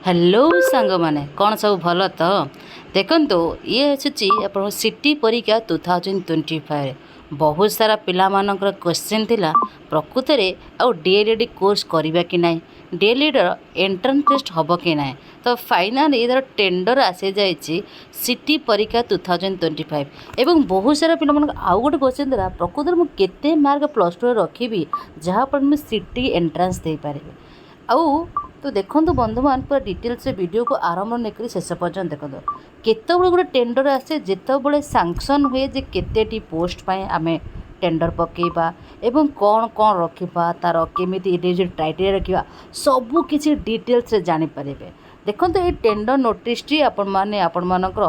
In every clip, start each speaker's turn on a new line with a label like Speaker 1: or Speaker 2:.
Speaker 1: Hello सांग माने कौन सब भल तो देखो ये आसूँ आप सिटी परीक्षा 2025 बहुत सारा पिला मानकर क्वेश्चन थिला प्रकृत में आउ डीएलईडी कोर्स करवा कि ना डीएलईडी एंट्रेंस टेस्ट हम कि ना तो फाइनाल इधर टेंडर आसी जाइए सिटी परीक्षा 2025 एवं बहुत सारा पिला मान आउ गोटे क्वेश्चन था प्रकृत में केते मार्क प्लस टू रखी जहाँफल मुझे सिटी एंट्रेंस दे पारे आउ तो देखो बंधु मान पूरा डिटेल्स वीडियो को आरंभ नहीं शेष पर्यटन देखो केत गोटे टेंडर आसे जिते सांक्शन हुए जे केतेटी पोस्ट पाए आम टेंडर पकेबा एवं कौन कौन रखा तार केमी क्राइटेरिया रखा सबू किसी डिटेल्स जानीपर देखो ये टेंडर नोटिस आपण मानकर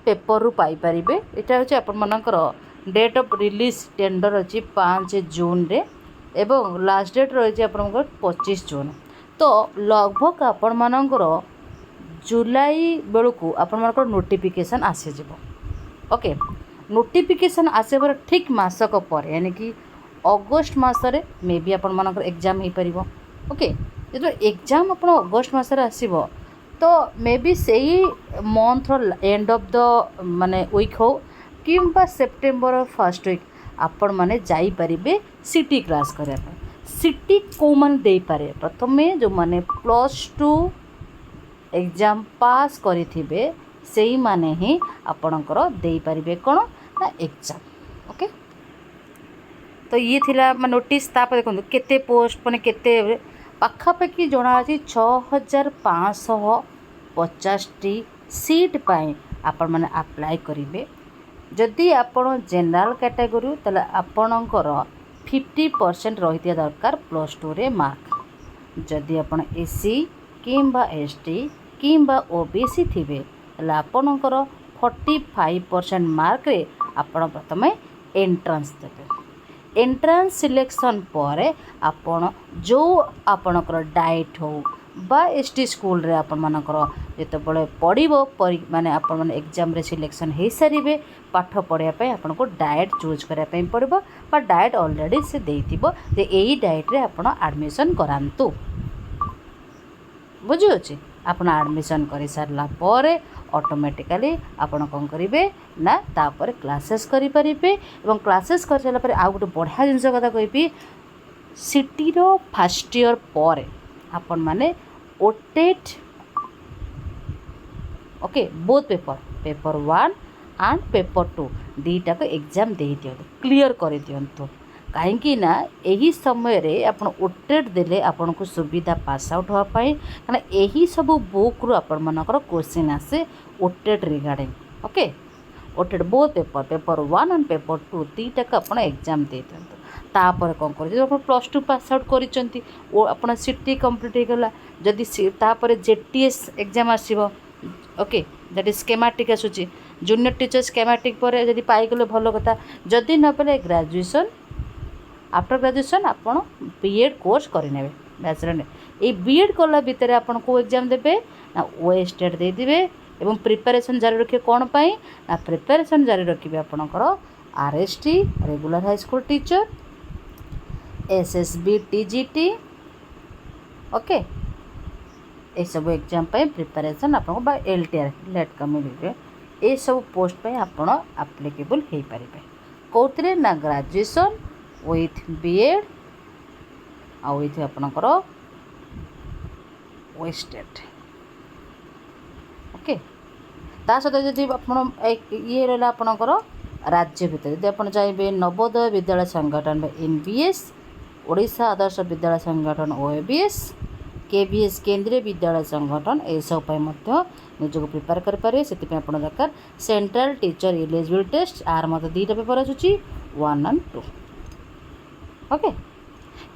Speaker 1: पेपर रु पाइपर यहाँ हूँ आपर डेट ऑफ रिलीज टेंडर अच्छी 5 जून रे एवं लास्ट डेट रही है 25 जून तो लगभग आपण मानकर जुलाई बेलू आपण मानकर नोटिफिकेशन आसीज ओके नोटिफिकेशन आसबार ठीक मासक पर यानी कि अगस्ट मसरे मे बी आपण मानकर एग्जाम हो पार ओके जो एग्जाम आप अगस्ट मसरे आसब तो मे बी से मंथर एंड ऑफ द माने वीक हो कि सेप्टेम्बर फर्स्ट वीक आपण माने जाई परिबे सिटी क्लास करने सिटी को मन दे पारे प्रथमे जो माने +2 एग्जाम पास करिथिबे सेही माने ही आपणकर दे पारिबे कोन ना एग्जाम ओके तो ये थिला नोटिस तापर देखो केते पोस्ट माने केते पाखापाखि जना अछि 6550 टी सीट पाए आपण माने अप्लाई करिवे जदि आपण जनरल कैटेगरी तले आपणकर 50% रही दरकार +2 रे मार्क जदि आपण एससी किंबा एसटी किंबा ओबीसी थिबे तले आपणकर 45% मार्क रे आपण प्रथमे एंट्रेंस देबे एंट्रेंस सिलेक्शन पर आपण जो आपणकर डाइट हो बा एसटी स्कूल रे आपण मानकर जेतेबेले पढ़िबो माने आपण माने एग्जाम रे सिलेक्शन हो सारे पाठ पढ़ाई आपन को डाएट चूज करने पड़ो बा डाएट ऑलरेडी से देइथिबो जे एई डाएट रे आपण एडमिशन करांतु बुझियोछि आपण एडमिशन करि सारला परे ऑटोमेटिकली आपण कोन करिवे ना तापर क्लासेस करि परिबे एवं क्लासेस कर सारला परे आ गोटे बढ़िया जिंस कथा कहिबी सिटी रो फर्स्ट ईयर परे आपण माने ओटेट okay both paper 1 and paper 2 दीटा को एग्जाम दे दियंतु क्लियर कर दियंतु कहीं ना यही समय रे आपण ओटेट देले आपण को सुविधा पास आउट होआ पाई कारण यही सब बुक रु आपण मानकर क्वेश्चन आसे ओटेट रिगार्डिंग ओके ओटेट बोथ पेपर 1 एंड पेपर 2 दीटा को आपण एग्जाम दे दियंतु तापर कौन कर +2 पास आउट करिसेंती ओ आपण सिटी कंप्लीट हो गला जदि तापर जेटीएस एग्जाम आसीबो ओके दैट इज स्कीमेटिक आसुची जूनियर टीचर स्कीमेटिक पर जदि पाई गले भलो कथा जदि न पले ग्रेजुएशन आफ्टर ग्रेजुएशन आपण बीएड कोर्स करिनेबे बैचलर ए बीएड कला भितर आपण को एग्जाम देबे ना ओएस्टेट दे दिबे एवं प्रिपरेशन जारी रखिए कौन पाई ना प्रिपरेशन जारी रखिबे आपणकर RST regular high school teacher SSB TGT okay ये सब एग्जाम पे प्रिपरेशन आपको बा एलटीआर लेट कम्युनिटी ये सब पोस्ट पे आपण एप्लीकेबल हो पारे कौन ना ग्रेजुएशन विथ बीएड आ विथ आपणकर वेस्टेड ओके ता सहित जदि आपण ये रहा आपणकर राज्य भितर यदि आप चाहिए नवोदय विद्यालय संगठन एनबीएस ओडिशा आदर्श विद्यालय संगठन ओएबीएस केबीएस केंद्रीय विद्यालय संगठन ए सब निजक प्रिपेयर करेंगे से दरकार सेंट्रल टीचर एलिजिबल टेस्ट आर मत 2टा पेपर आसूँ 1 एंड 2 ओके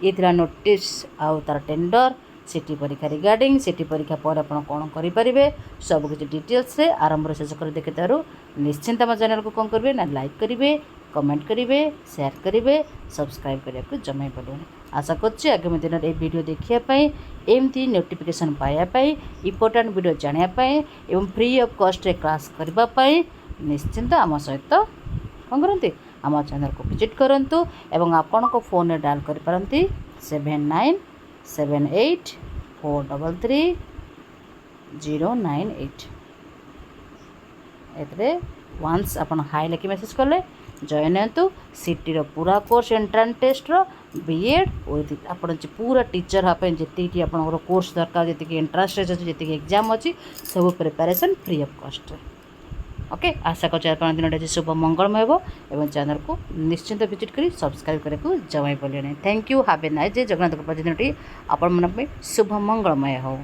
Speaker 1: ये थिला नोटिस आउ तार टेंडर सिटी परीक्षा रिगार्डिंग सिटी परीक्षा पर आप कौन करेंगे सब किसी डिटेल्स रे आरंभ शेष कर देखते निश्चिंत आम चैनल को कौन करेंगे ना लाइक करेंगे कमेंट करेंगे शेयर करेंगे सब्सक्राइब करने को जमा पड़े आशा करछि आगामी दिन में वीडियो देखापी एमती नोटिफिकेशन पाइबापी इम्पोर्टाट वीडियो जानापी एवं फ्री ऑफ कॉस्ट क्लास करने निश्चिंत आम सहित कौन करते आम चैनल को विजिट करूँ एवं आपण को फोन में डायल कर 7978 433 098 एतरे वन्स अपन हाई लिखि मेसेज कले जॉइन हेतु सिटी रो पूरा कोर्स एंट्रांस टेस्ट रो बीएड विथ आपण पूरा टीचर हाँ जी आप कोर्स दरकार जी एंट्रांस टेस्ट अच्छी जी एग्जाम अच्छी सब preparation free of cost. Okay आशा कर दिन आज शुभ मंगलमय हो एवं चैनल को निश्चिंत विजिट कर सब्सक्राइब करने को जमाई बोलिए नहीं। Thank you have a nice day. Jagannath कृपा दिन आपण मन शुभ मंगलमय हो।